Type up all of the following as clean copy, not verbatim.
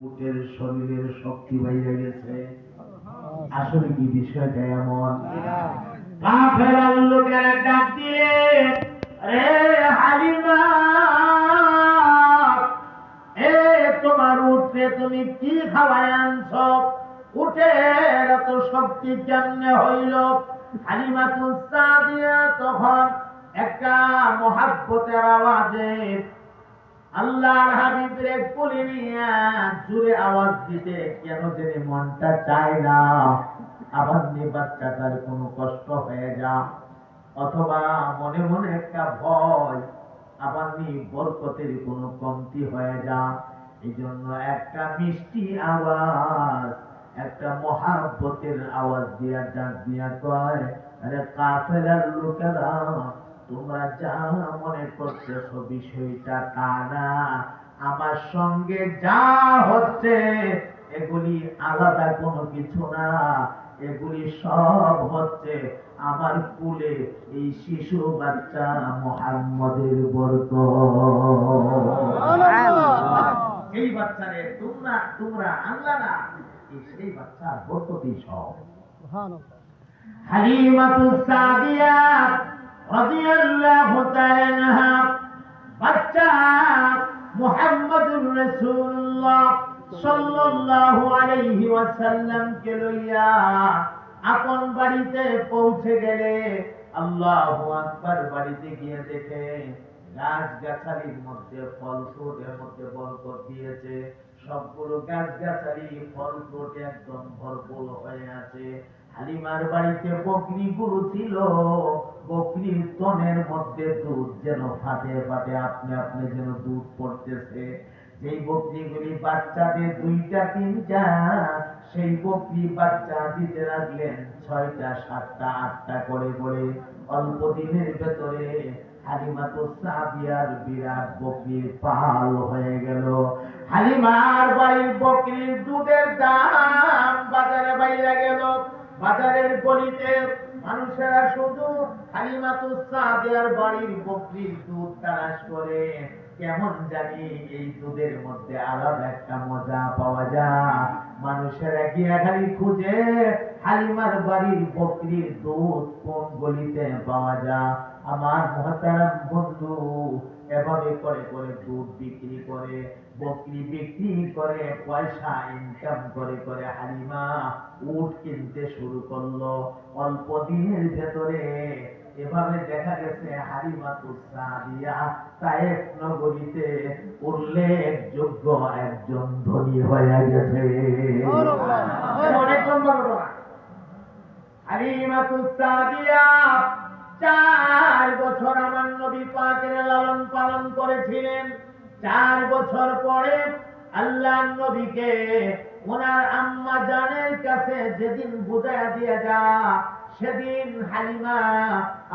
বুকের শরীরের শক্তি বাইরে গেছে। আসলে কি বিষয়টা এমন? কাফের লোকেরা ডাক দিলে, রে হালিমা, এ তোমার উঠে তুমি কি খাওয়ায় আনছ? উটের এত শক্তি কেমনে হইল? হালিমাতুস সাদিয়া তখন একটা মহাব্বতের আওয়াজে আল্লাহর হাবিবের কোলে নিয়ে জোরে আওয়াজ দিতে কেন জানি মনটা চায় না আবার বাচ্চাটার কোনো কষ্ট হয়ে যা, অথবা মনে মনে একটা ভয় আবার বরকতের কোনো কমতি হয়ে যা। এই জন্য একটা মিষ্টি আওয়াজ, একটা মহাব্বতের আওয়াজ দিয়া ডাক দিয়া কয়, আরে কাফেলার লোকেরা, তোমরা যা মনে করতেছ বিষয়টা তা না। আমার সঙ্গে যা হচ্ছে এগুলি আলাদা কোনো কিছু না, এগুলি সব হচ্ছে আমার কুলে এই শিশু বাচ্চা মুহাম্মদের বরকত। এই বাচ্চারে তোমরা তোমরা আনলা না, সেই বাচ্চার বরকতই সব। হালিমাতুস সাদিয়া রাদিয়াল্লাহু তাআলা আনহা বাচ্চা মুহাম্মদুর রাসূলুল্লাহ সাল্লাল্লাহু আলাইহি ওয়াসাল্লাম কে লইয়া আপন বাড়িতে পৌঁছে গেলে, আল্লাহু আকবার, বাড়িতে গিয়ে দেখে গাছ গাছালির মধ্যে ফল ফ্রুটের মধ্যে বরকত দিয়েছে। সবগুলো গাছ গাছালি ফল ফ্রুট একদম ভরপুর হয়ে আছে। হালিমার বাড়িতে বকরি গরু ছিল, বকরির তনের মধ্যে দুধ যেন ফাটে ফাটে আপনি আপনি যেন দুধ পড়তেছে। যেই বকরিগুলি বাচ্চা দিয়ে দুইটা তিনটা, সেই বকরি বাচ্চা দিতে লাগলেন ছয়টা সাতটা আটটা করে করে। অল্প দিনের ভেতরে হালিমাতুস সাদিয়ার বিরাট বকরির পাল হয়ে গেল। হালিমার বাড়ির বকরির দুধের দাম বাজারে বাইরে গেল। বাজারের গলিতে মানুষেরা শুধু হালিমাতুস সাদিয়ার বাড়ির বকরির দুধ তালাশ করে, কেমন জানি এই দুধের মধ্যে আলাদা একটা মজা পাওয়া যায়। মানুষেরা গিয়ে খালি খুঁজে হালিমার বাড়ির বকরির দুধ কোন গলিতে পাওয়া যায়। আমার মহতারাম বন্ধু, এভাবে করে করে দুধ বিক্রি করে, বকরি বিক্রি করে, পয়সা ইনকাম করে করে হালিমা উট কিনতে শুরু করলো। অল্প দিনের ভেতরে এভাবে দেখা গেছে হালিমাতুস সাদিয়া তায়েফ নগরীতে উল্লেখযোগ্য একজন ধনী হয়ে গেছে। অনেক লম্বা ঘটনা। হালিমাতুস সাদিয়া 4 বছর আমার নবী পাকের লালন পালন করেছিলেন। 4 বছর পরে আল্লাহ নবীকে ওনার আম্মা জানের কাছে যেদিন বুঝাইয়া দিয়ে যা, সেদিন হালিমা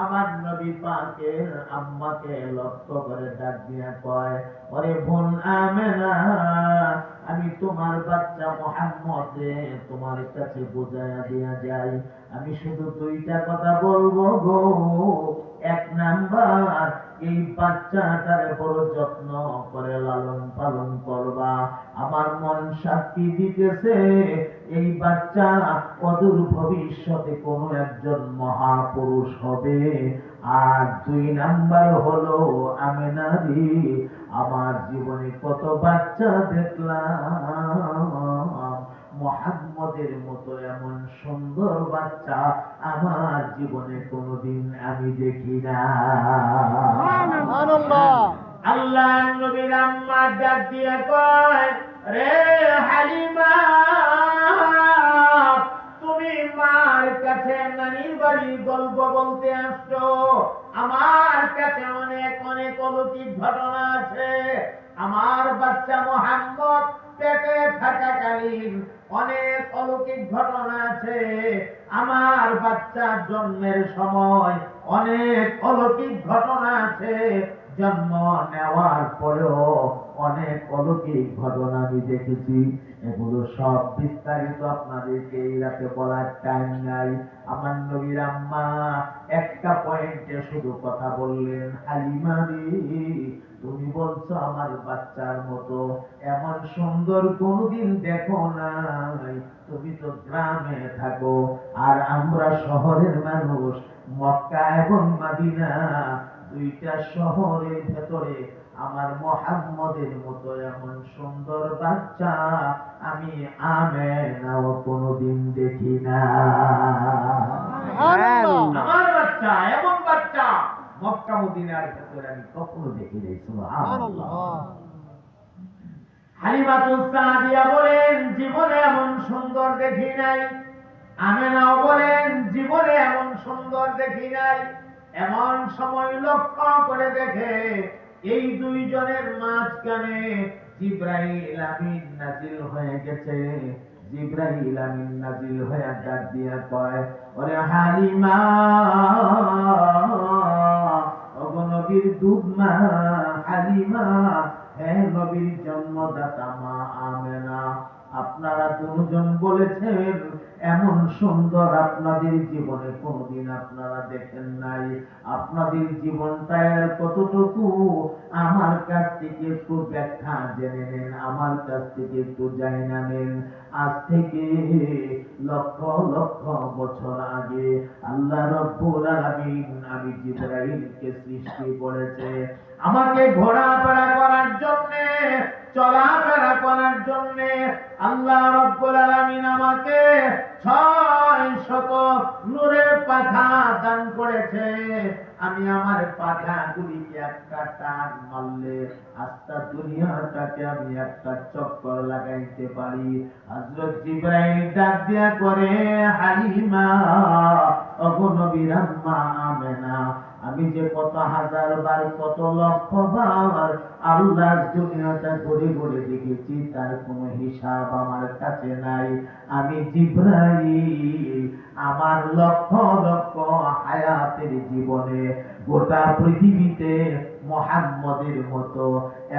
আমার নবী পাকের আম্মাকে লক্ষ্য করে ডাক দিয়া কয়, ওরে বোন আমেনা, আমি তোমার বাচ্চা মুহাম্মদে তোমার কাছে বুঝাইয়া দিয়া যাই। আমি শুধু দুইটা কথা বলবো গো। এক নাম্বার, এই বাচ্চাটার বড় যত্ন করে লালন পালন করবা। আমার মন সাক্ষী দিতেছে এই বাচ্চা অদূর ভবিষ্যতে কোনো একজন মহাপুরুষ হবে। আর 2 নাম্বার হলো, আমেনারি, আমার জীবনে কত বাচ্চা দেখলাম, মুহাম্মদের মতো এমন সুন্দর বাচ্চা আমার জীবনে কোনোদিন আমি দেখি না। আল্লাহ নবীর আম্মা ডাক দিয়ে কয়, রে হালিমা, তুমি মার কাছে নানির বাড়ির গল্প বলতে আসছো। আমার কাছে অনেক অনেক অলৌকিক ঘটনা আছে। আমার বাচ্চা মুহাম্মদ পেটে থাকাকালীন অনেক অলৌকিক ঘটনা আছে। আমার বাচ্চা জন্মের সময় অনেক অলৌকিক ঘটনা আছে। জন্ম নেওয়ার পরেও অনেক অলৌকিক ঘটনা আমি দেখেছি। এগুলো সব বিস্তারিত আপনাদেরকে এই রাতে বলার টাইম নাই। আমার নবীর আম্মা একটা পয়েন্টে শুধু কথা বললেন, হালিমা রে, তুমি বলছো আমার বাচ্চার মতো এমন সুন্দর কোনদিন দেখো নাই। তুমি তো গ্রামে থাকো আর আমরা শহরের মানুষ। মক্কা এবং মাদিনা দুইটা শহরের ভেতরে আমার মুহাম্মদের মতো এমন সুন্দর বাচ্চা আমি আমেনাও কোনদিন দেখি না। আমার বাচ্চা এমন বাচ্চা মক্কা মদিনার ভেতরে আমি কখনো দেখি নাই। সুবহানাল্লাহ। হালিমাতুস সাদিয়া বলেন জীবনে এমন সুন্দর দেখি নাই। আমেনাও বলেন জীবনে এমন সুন্দর দেখি নাই। এমন সময় লক্ষ্য করে দেখে এই দুইজনের মাঝখানে জিবরাইল আমিন নাজিল হয়ে গেছে। জিবরাইল আমিন নাজিল হয়ে ডাক দিয়া কয়, ওরে হালিমা, ওগো নবীর দুধ মা হালিমা, হে নবীর জন্মদাতা মা আমেনা, আপনারা দুজন বলেছেন এমন সুন্দর আপনাদের জীবনে কোনদিন আপনারা দেখেন নাই। আপনাদের জীবনটা এর কতটুকু আমার কাছ থেকে একটু ব্যাখ্যা জেনে নেন, আমার কাছ থেকে একটু জানা নেন। আজ থেকে লক্ষ লক্ষ বছর আগে আল্লাহ রাব্বুল আলামিন আমি জিবরাইলকে সৃষ্টি করেছে আমাকে ঘোরাফেরা করার জন্য, চলাফেরা করার জন্য। আল্লাহ রাব্বুল আলামিন আমাকে 600 নূরের পাখা দান করেছে। আমি আমার পাখাগুলিকে একটা টান মারলে আস্তা দুনিয়াটাকে আমি একটা চক্কর লাগাইতে পারি। হযরত জিবরাইল ডাক দিয়া করে, হালিমা, ওগো নবীর আম্মা আমেনা, আমি যে কত হাজার বার কত লক্ষ বার আল্লাহর দুনিয়াটা ঘুরে ঘুরে দেখেছি, তার কোনো হিসাব আমার কাছে নাই। আমি জিবরাইল আমার লক্ষ লক্ষ হায়াতের জীবনে গোটা পৃথিবীতে মুহাম্মদের মতো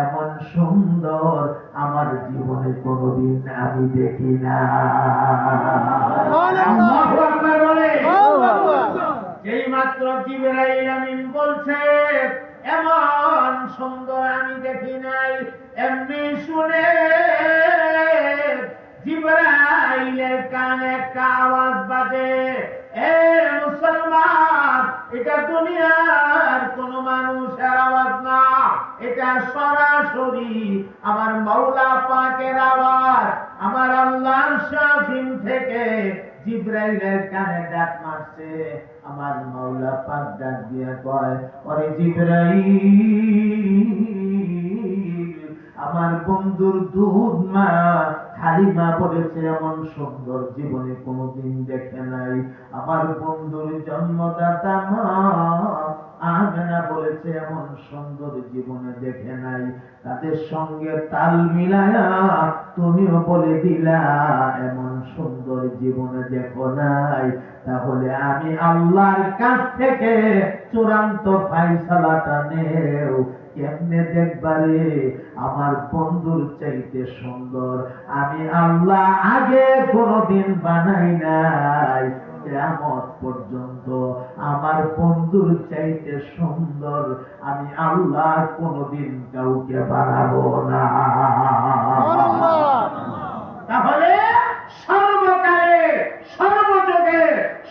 এমন সুন্দর আমার জীবনে কোনোদিন আমি দেখি না। আল্লাহু আকবার বলে। যেই মাত্র জিবরাইল আমিন বলছে এমন সুন্দর আমি দেখি নাই, এমনি শুনে জিবরাইলের কানে একটা আওয়াজ বাজে, এ মুসলমান, এটা দুনিয়ার কোন মানুষের আওয়াজ না, এটা সরাসরি আমার মাওলা পাকের আওয়াজ। আমার আল্লাহর শাফিন থেকে জিবরাইলের কানে ডাক মারছে। আমার মাওলা পাক ডাক দিয়া কয়, ওরে জিবরাইল, আমার বন্ধুর দুধ মা হালিমা বলেছে এমন সুন্দর জীবনে কোনোদিন দেখে নাই। আমার বন্ধুর জন্মদাতা মা আমেনা বলেছে এমন সুন্দর জীবনে দেখে নাই। তাদের সঙ্গে তাল মিলায়া তুমিও বলে দিলা এমন সুন্দর জীবনে দেখো নাই। তাহলে আমি আল্লাহর কাছ থেকে চূড়ান্ত ফায়সালাটা নেও, কেমনে দেখবারে আমার বন্ধুর চাইতে সুন্দর আমি আল্লাহ আগে কোনদিন বানাই নাই। কিয়ামত পর্যন্ত আমার বন্ধুর চাইতে সুন্দর আমি আল্লাহ কোনদিন কাউকে বানাবো না। তাহলে সর্বকালে সর্বযুগে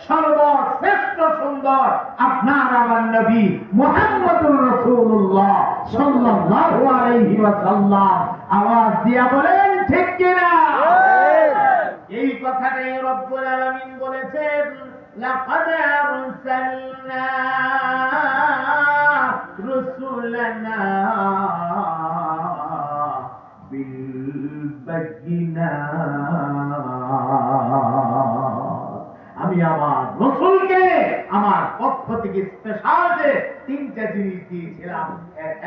সর্বশ্রেষ্ঠ সুন্দর আপনার আমার নবী মুহাম্মদুর রাসূলুল্লাহ সাল্লাল্লাহু আলাইহি ওয়াসাল্লাম। আওয়াজ দিয়া বলেন ঠিক কিনা? এই কথাটাই রব্বুল আলামিন বলেছেন, লাকাদ আরসালনা রুসুলানা বিল বায়িনাত। আমি আমার রাসূলকে আমার পক্ষ থেকে স্পেশাল যে তিনটা জিনিস দিয়েছিলাম,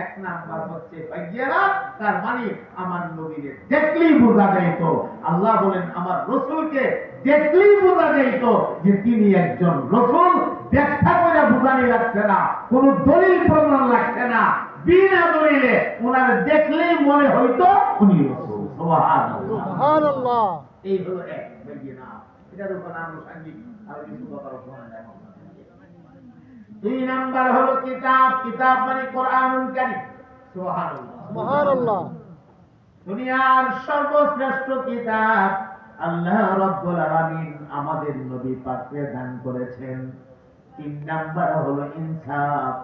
এক নাম্বার হচ্ছে বায়িনাত, তার মানে আমার নবীকে দেখলেই বোঝা যেত। আল্লাহ বলেন আমার রাসূলকে দেখলেই বোঝা যেত যে তিনি একজন রাসূল। ব্যাখ্যা করে বোঝানি লাগছে না, কোন দলিল প্রমাণ লাগছে না, বিনা দলিলে ওনার দেখলেই মনে হইতো উনি রাসূল। সুবহানাল্লাহ, সুবহানাল্লাহ। এই হলো এক বায়িনাত। এটার উপর আনুষঙ্গিক আর কিছু কথা শোনা যায়। দুই নাম্বার হলো কিতাব। কিতাব মানে কোরআনুল কারীম। সুবহানাল্লাহ। সুবহানাল্লাহ। দুনিয়ার সর্বশ্রেষ্ঠ কিতাব আল্লাহ রাব্বুল আলামিন আমাদের নবী পাককে দান করেছেন। 3 নাম্বার হলো ইনসাফ।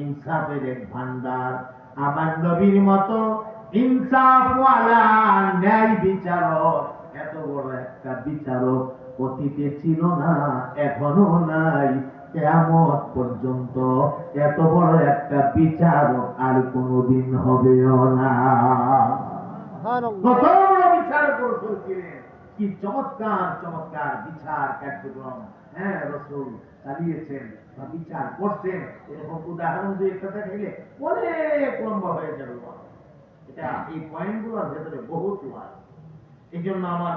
ইনসাফের এক ভান্ডার। আমার নবীর মতো ইনসাফওয়ালা ন্যায় বিচারক, এত বড় একটা বিচারক অতীতে ছিল না, এখনো নাই, কিয়ামত পর্যন্ত এত বড় একটা বিচারক আর কোনোদিন হবেও না। সুবহানাল্লাহ। কত বড় বিচারক রাসূল ছিলেন, কি চমৎকার চমৎকার বিচার কার্যক্রম হ্যাঁ রাসূল চালিয়েছেন বা বিচার করছেন। এরকম উদাহরণ দিয়ে একটা দেখাইলে অনেক লম্বা হয়ে যাবে। এটা এই পয়েন্টগুলোর ভেতরে বহুত আছে। এই জন্য আমার